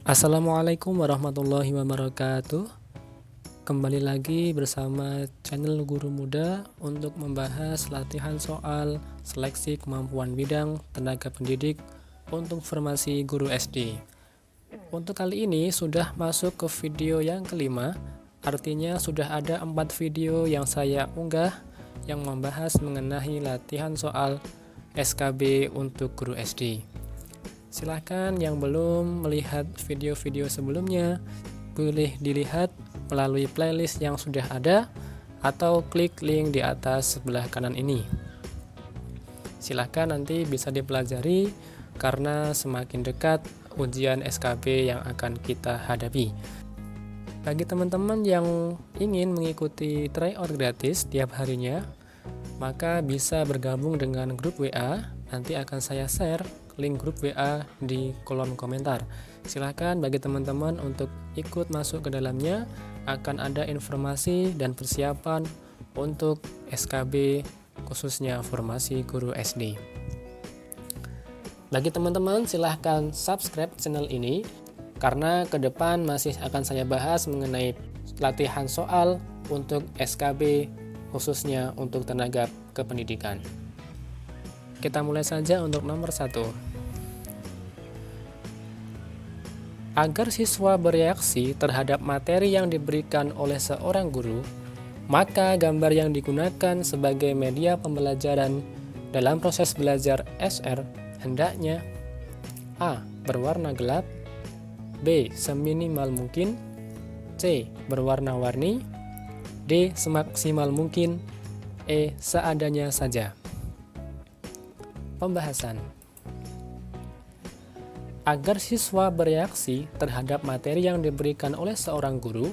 Assalamualaikum warahmatullahi wabarakatuh. Kembali lagi bersama channel Guru Muda untuk membahas latihan soal seleksi kemampuan bidang tenaga pendidik untuk formasi guru SD. Untuk kali ini sudah masuk ke video yang kelima, artinya sudah ada 4 video yang saya unggah yang membahas mengenai latihan soal SKB untuk guru SD. Silahkan yang belum melihat video-video sebelumnya, boleh dilihat melalui playlist yang sudah ada atau klik link di atas sebelah kanan ini. Silahkan nanti bisa dipelajari karena semakin dekat ujian SKB yang akan kita hadapi. Bagi teman-teman yang ingin mengikuti tryout gratis tiap harinya, maka bisa bergabung dengan grup WA. Nanti akan saya share link grup WA di kolom komentar. Silahkan bagi teman-teman untuk ikut masuk ke dalamnya, akan ada informasi dan persiapan untuk SKB khususnya formasi guru SD. Bagi teman-teman silahkan subscribe channel ini karena ke depan masih akan saya bahas mengenai latihan soal untuk SKB khususnya untuk tenaga kependidikan. Kita mulai saja untuk nomor 1. Agar siswa bereaksi terhadap materi yang diberikan oleh seorang guru, maka gambar yang digunakan sebagai media pembelajaran dalam proses belajar SR hendaknya A. Berwarna gelap, B. Seminimal mungkin, C. Berwarna-warni, D. Semaksimal mungkin, E. Seadanya saja. Pembahasan. Agar siswa bereaksi terhadap materi yang diberikan oleh seorang guru,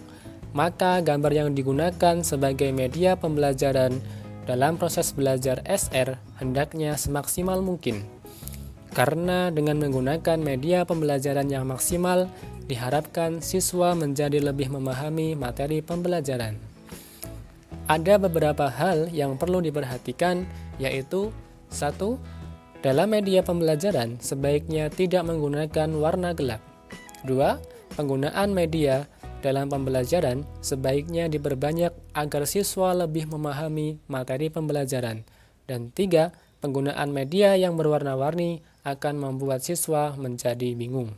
maka gambar yang digunakan sebagai media pembelajaran dalam proses belajar SR hendaknya semaksimal mungkin. Karena dengan menggunakan media pembelajaran yang maksimal, diharapkan siswa menjadi lebih memahami materi pembelajaran. Ada beberapa hal yang perlu diperhatikan, yaitu 1. Dalam media pembelajaran, sebaiknya tidak menggunakan warna gelap. 2. Penggunaan media dalam pembelajaran sebaiknya diperbanyak agar siswa lebih memahami materi pembelajaran. Dan 3. Penggunaan media yang berwarna-warni akan membuat siswa menjadi bingung.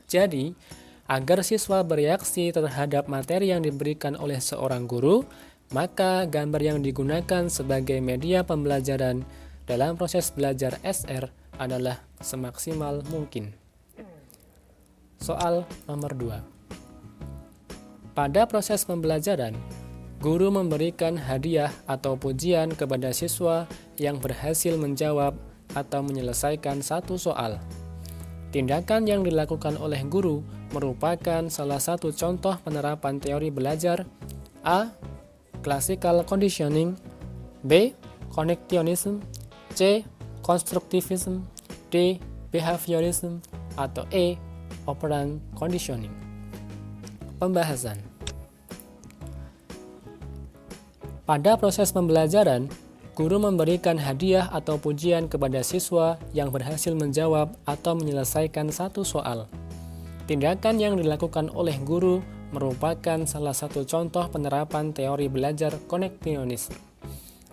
Jadi, agar siswa bereaksi terhadap materi yang diberikan oleh seorang guru, maka gambar yang digunakan sebagai media pembelajaran dalam proses belajar SR adalah semaksimal mungkin. Soal nomor 2. Pada proses pembelajaran, guru memberikan hadiah atau pujian kepada siswa yang berhasil menjawab atau menyelesaikan satu soal. Tindakan yang dilakukan oleh guru merupakan salah satu contoh penerapan teori belajar. A. Classical conditioning, B. Connectionism, C. Constructivism, D. Behaviorism, atau E. Operant conditioning. Pembahasan. Pada proses pembelajaran, guru memberikan hadiah atau pujian kepada siswa yang berhasil menjawab atau menyelesaikan satu soal. Tindakan yang dilakukan oleh guru merupakan salah satu contoh penerapan teori belajar connectionism.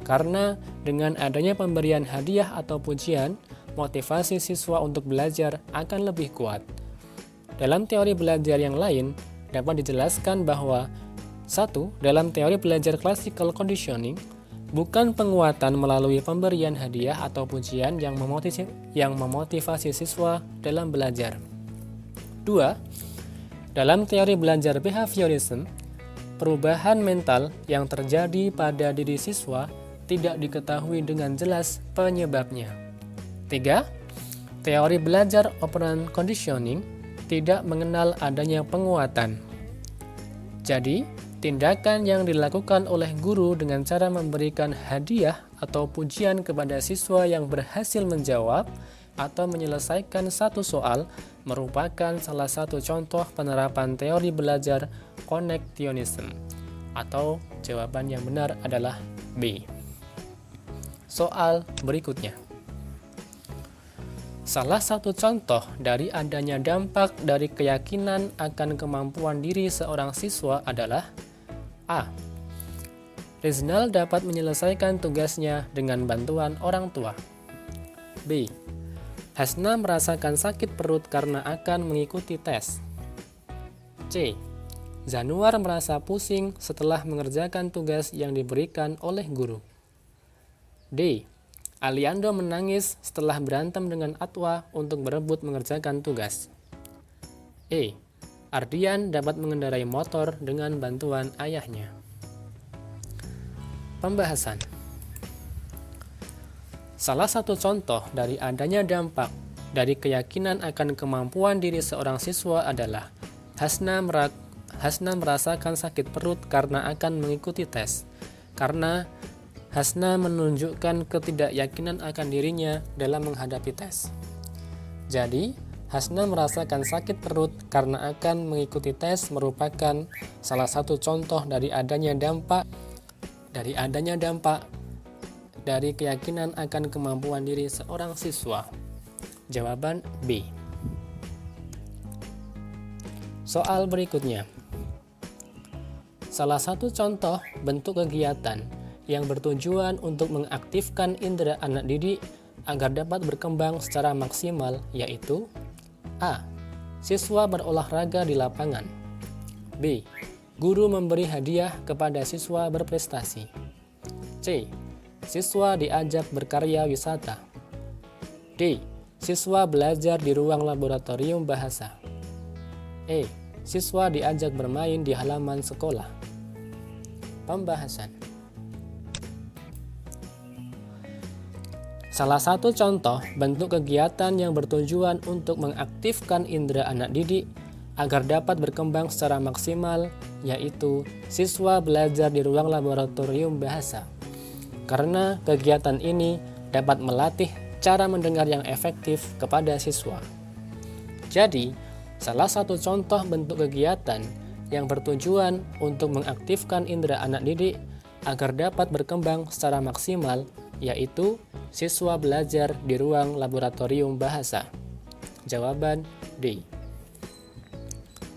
Karena dengan adanya pemberian hadiah atau pujian, motivasi siswa untuk belajar akan lebih kuat. Dalam teori belajar yang lain, dapat dijelaskan bahwa 1. Dalam teori belajar classical conditioning, bukan penguatan melalui pemberian hadiah atau pujian yang memotivasi siswa dalam belajar. 2. Dalam teori belajar behaviorism, perubahan mental yang terjadi pada diri siswa tidak diketahui dengan jelas penyebabnya. 3. Teori belajar operant conditioning tidak mengenal adanya penguatan. Jadi, tindakan yang dilakukan oleh guru dengan cara memberikan hadiah atau pujian kepada siswa yang berhasil menjawab atau menyelesaikan satu soal merupakan salah satu contoh penerapan teori belajar connectionism, atau jawaban yang benar adalah B. Soal berikutnya. Salah satu contoh dari adanya dampak dari keyakinan akan kemampuan diri seorang siswa adalah A. Riznal dapat menyelesaikan tugasnya dengan bantuan orang tua. B. Hasna merasakan sakit perut karena akan mengikuti tes. C. Zanuar merasa pusing setelah mengerjakan tugas yang diberikan oleh guru. D. Aliando menangis setelah berantem dengan Atwa untuk berebut mengerjakan tugas. E. Ardian dapat mengendarai motor dengan bantuan ayahnya. Pembahasan. Salah satu contoh dari adanya dampak dari keyakinan akan kemampuan diri seorang siswa adalah Hasna merasakan sakit perut karena akan mengikuti tes. Karena Hasna menunjukkan ketidakyakinan akan dirinya dalam menghadapi tes. Jadi, Hasna merasakan sakit perut karena akan mengikuti tes merupakan salah satu contoh dari adanya dampak dari keyakinan akan kemampuan diri seorang siswa. Jawaban B. Soal berikutnya. Salah satu contoh bentuk kegiatan yang bertujuan untuk mengaktifkan indera anak didik agar dapat berkembang secara maksimal yaitu A. Siswa berolahraga di lapangan. B. Guru memberi hadiah kepada siswa berprestasi. C. Siswa diajak berkarya wisata. D. Siswa belajar di ruang laboratorium bahasa. E. Siswa diajak bermain di halaman sekolah. Pembahasan. Salah satu contoh bentuk kegiatan yang bertujuan untuk mengaktifkan indera anak didik agar dapat berkembang secara maksimal yaitu siswa belajar di ruang laboratorium bahasa. Karena kegiatan ini dapat melatih cara mendengar yang efektif kepada siswa. Jadi, salah satu contoh bentuk kegiatan yang bertujuan untuk mengaktifkan indera anak didik agar dapat berkembang secara maksimal yaitu siswa belajar di ruang laboratorium bahasa. Jawaban D.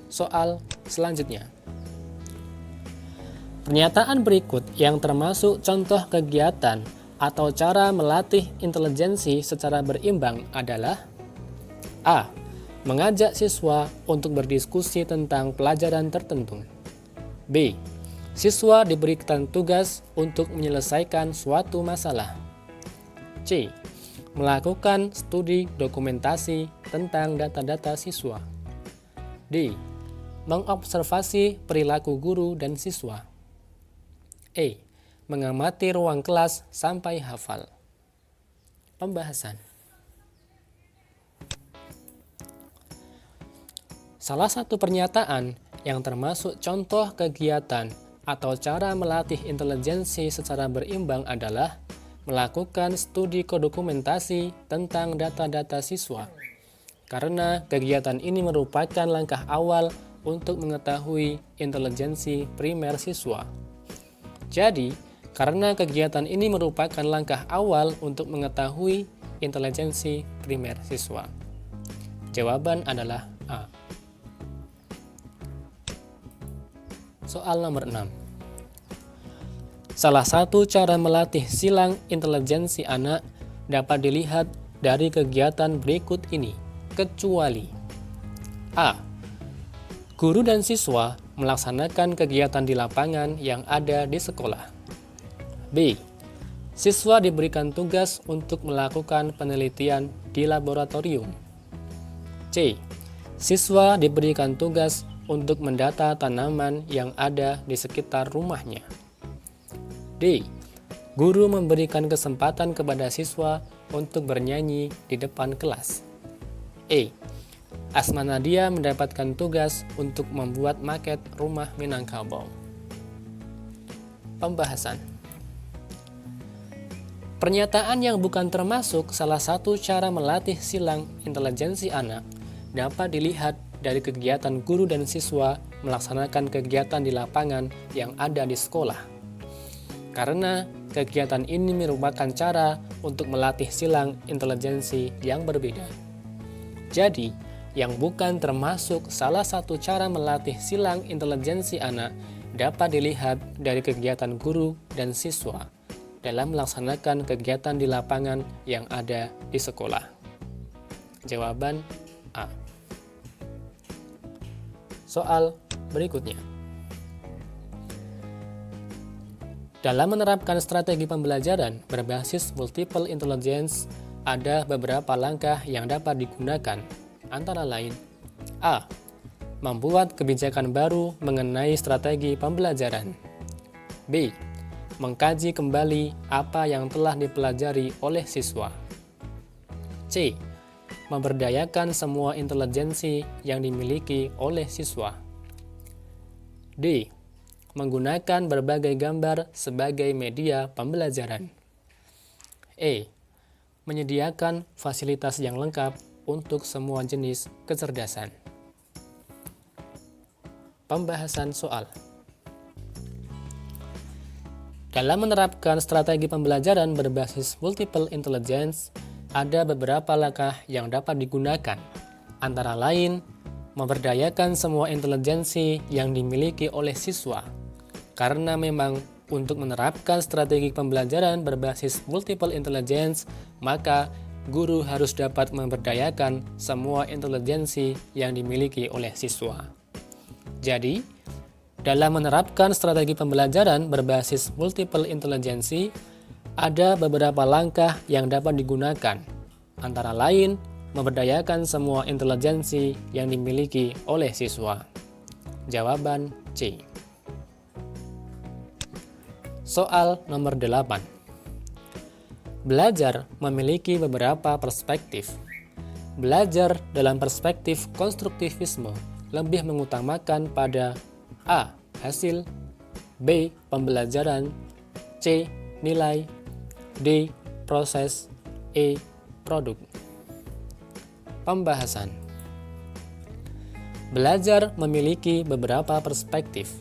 Soal selanjutnya. Pernyataan berikut yang termasuk contoh kegiatan atau cara melatih intelijensi secara berimbang adalah A. Mengajak siswa untuk berdiskusi tentang pelajaran tertentu. B. Siswa diberikan tugas untuk menyelesaikan suatu masalah. C. Melakukan studi dokumentasi tentang data-data siswa. D. Mengobservasi perilaku guru dan siswa. E. Mengamati ruang kelas sampai hafal. Pembahasan. Salah satu pernyataan yang termasuk contoh kegiatan atau cara melatih intelijensi secara berimbang adalah melakukan studi dokumentasi tentang data-data siswa. Karena kegiatan ini merupakan langkah awal untuk mengetahui intelijensi primer siswa. Jadi, karena kegiatan ini merupakan langkah awal untuk mengetahui intelijensi primer siswa. Jawaban adalah A. Soal nomor 6. Salah satu cara melatih silang intelijensi anak dapat dilihat dari kegiatan berikut ini, kecuali A. Guru dan siswa melaksanakan kegiatan di lapangan yang ada di sekolah. B. Siswa diberikan tugas untuk melakukan penelitian di laboratorium. C. Siswa diberikan tugas untuk mendata tanaman yang ada di sekitar rumahnya. D. Guru memberikan kesempatan kepada siswa untuk bernyanyi di depan kelas. E. Asma Nadia mendapatkan tugas untuk membuat maket rumah Minangkabau. Pembahasan. Pernyataan yang bukan termasuk salah satu cara melatih silang intelijensi anak dapat dilihat dari kegiatan guru dan siswa melaksanakan kegiatan di lapangan yang ada di sekolah. Karena kegiatan ini merupakan cara untuk melatih silang intelijensi yang berbeda. Jadi, yang bukan termasuk salah satu cara melatih silang intelijensi anak dapat dilihat dari kegiatan guru dan siswa dalam melaksanakan kegiatan di lapangan yang ada di sekolah. Jawaban A. Soal berikutnya. Dalam menerapkan strategi pembelajaran berbasis multiple intelligence, ada beberapa langkah yang dapat digunakan, antara lain: A. Membuat kebijakan baru mengenai strategi pembelajaran. B. Mengkaji kembali apa yang telah dipelajari oleh siswa. C. Memberdayakan semua intelijensi yang dimiliki oleh siswa. D. Menggunakan berbagai gambar sebagai media pembelajaran. E. Menyediakan fasilitas yang lengkap untuk semua jenis kecerdasan. Pembahasan soal. Dalam menerapkan strategi pembelajaran berbasis multiple intelligence, ada beberapa langkah yang dapat digunakan, antara lain memberdayakan semua intelijensi yang dimiliki oleh siswa. Karena memang untuk menerapkan strategi pembelajaran berbasis multiple intelligence, maka guru harus dapat memberdayakan semua intelijensi yang dimiliki oleh siswa. Jadi, dalam menerapkan strategi pembelajaran berbasis multiple intelligence, ada beberapa langkah yang dapat digunakan, antara lain memberdayakan semua intelijensi yang dimiliki oleh siswa. Jawaban C. Soal nomor 8. Belajar memiliki beberapa perspektif. Belajar dalam perspektif konstruktivisme lebih mengutamakan pada A. Hasil, B. Pembelajaran, C. Nilai, D. Proses, E. Produk. Pembahasan. Belajar memiliki beberapa perspektif.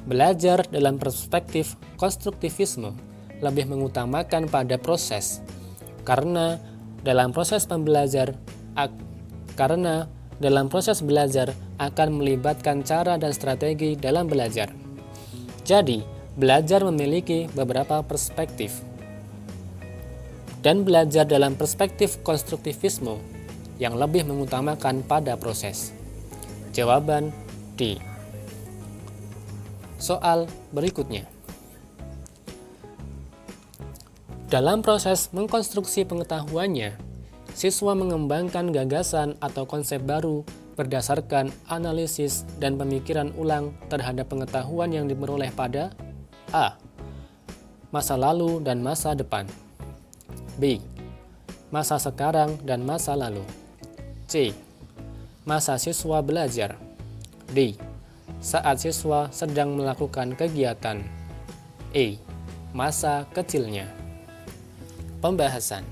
Belajar dalam perspektif konstruktivisme lebih mengutamakan pada proses, karena dalam proses belajar akan melibatkan cara dan strategi dalam belajar. Jadi, belajar memiliki beberapa perspektif. Dan belajar dalam perspektif konstruktivisme yang lebih mengutamakan pada proses. Jawaban D. Soal berikutnya. Dalam proses mengkonstruksi pengetahuannya, siswa mengembangkan gagasan atau konsep baru berdasarkan analisis dan pemikiran ulang terhadap pengetahuan yang diperoleh pada A. Masa lalu dan masa depan. B. Masa sekarang dan masa lalu. C. Masa siswa belajar. D. Saat siswa sedang melakukan kegiatan. E. Masa kecilnya. Pembahasan.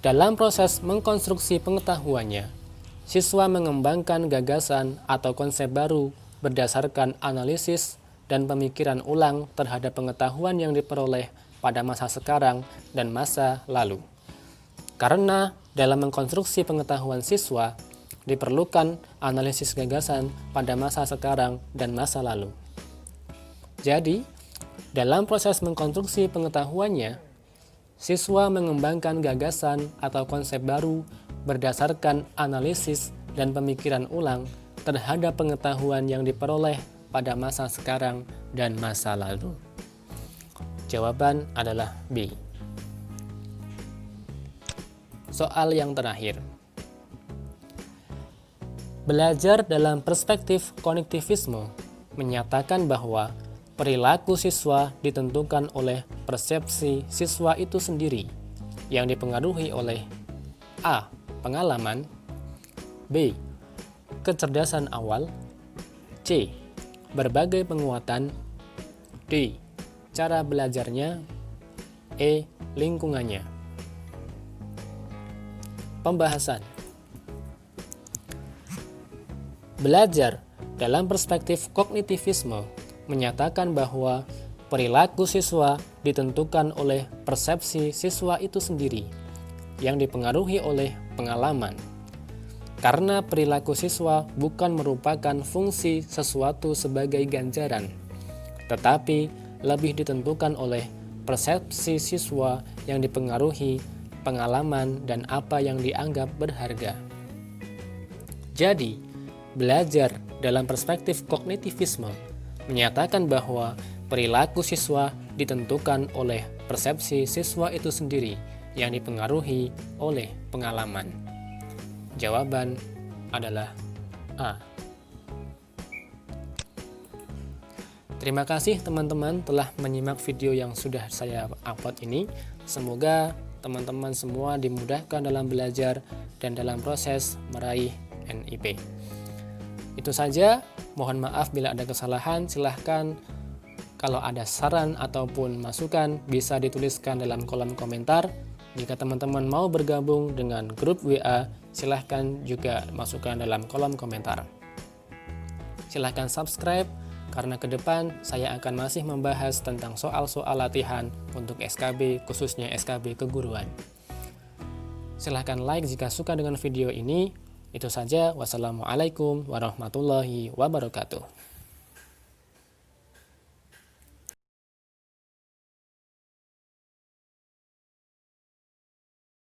Dalam proses mengkonstruksi pengetahuannya, siswa mengembangkan gagasan atau konsep baru berdasarkan analisis dan pemikiran ulang terhadap pengetahuan yang diperoleh pada masa sekarang dan masa lalu. Karena dalam mengkonstruksi pengetahuan siswa, diperlukan analisis gagasan pada masa sekarang dan masa lalu. Jadi, dalam proses mengkonstruksi pengetahuannya, siswa mengembangkan gagasan atau konsep baru berdasarkan analisis dan pemikiran ulang terhadap pengetahuan yang diperoleh pada masa sekarang dan masa lalu. Jawaban adalah B. Soal yang terakhir. Belajar dalam perspektif konektivisme menyatakan bahwa perilaku siswa ditentukan oleh persepsi siswa itu sendiri yang dipengaruhi oleh A. Pengalaman, B. Kecerdasan awal, C. Berbagai penguatan, D. Cara belajarnya, E. Lingkungannya. Pembahasan. Belajar dalam perspektif kognitivisme menyatakan bahwa perilaku siswa ditentukan oleh persepsi siswa itu sendiri yang dipengaruhi oleh pengalaman. Karena perilaku siswa bukan merupakan fungsi sesuatu sebagai ganjaran, tetapi lebih ditentukan oleh persepsi siswa yang dipengaruhi pengalaman dan apa yang dianggap berharga. Jadi, belajar dalam perspektif kognitivisme menyatakan bahwa perilaku siswa ditentukan oleh persepsi siswa itu sendiri yang dipengaruhi oleh pengalaman. Jawaban adalah A. Terima kasih teman-teman telah menyimak video yang sudah saya upload ini. Semoga teman-teman semua dimudahkan dalam belajar dan dalam proses meraih NIP. Itu saja, mohon maaf bila ada kesalahan. Silahkan kalau ada saran ataupun masukan bisa dituliskan dalam kolom komentar. Jika teman-teman mau bergabung dengan grup WA, silahkan juga masukkan dalam kolom komentar. Silahkan subscribe, karena ke depan saya akan masih membahas tentang soal-soal latihan untuk SKB, khususnya SKB keguruan. Silahkan like jika suka dengan video ini. Itu saja, wassalamualaikum warahmatullahi wabarakatuh.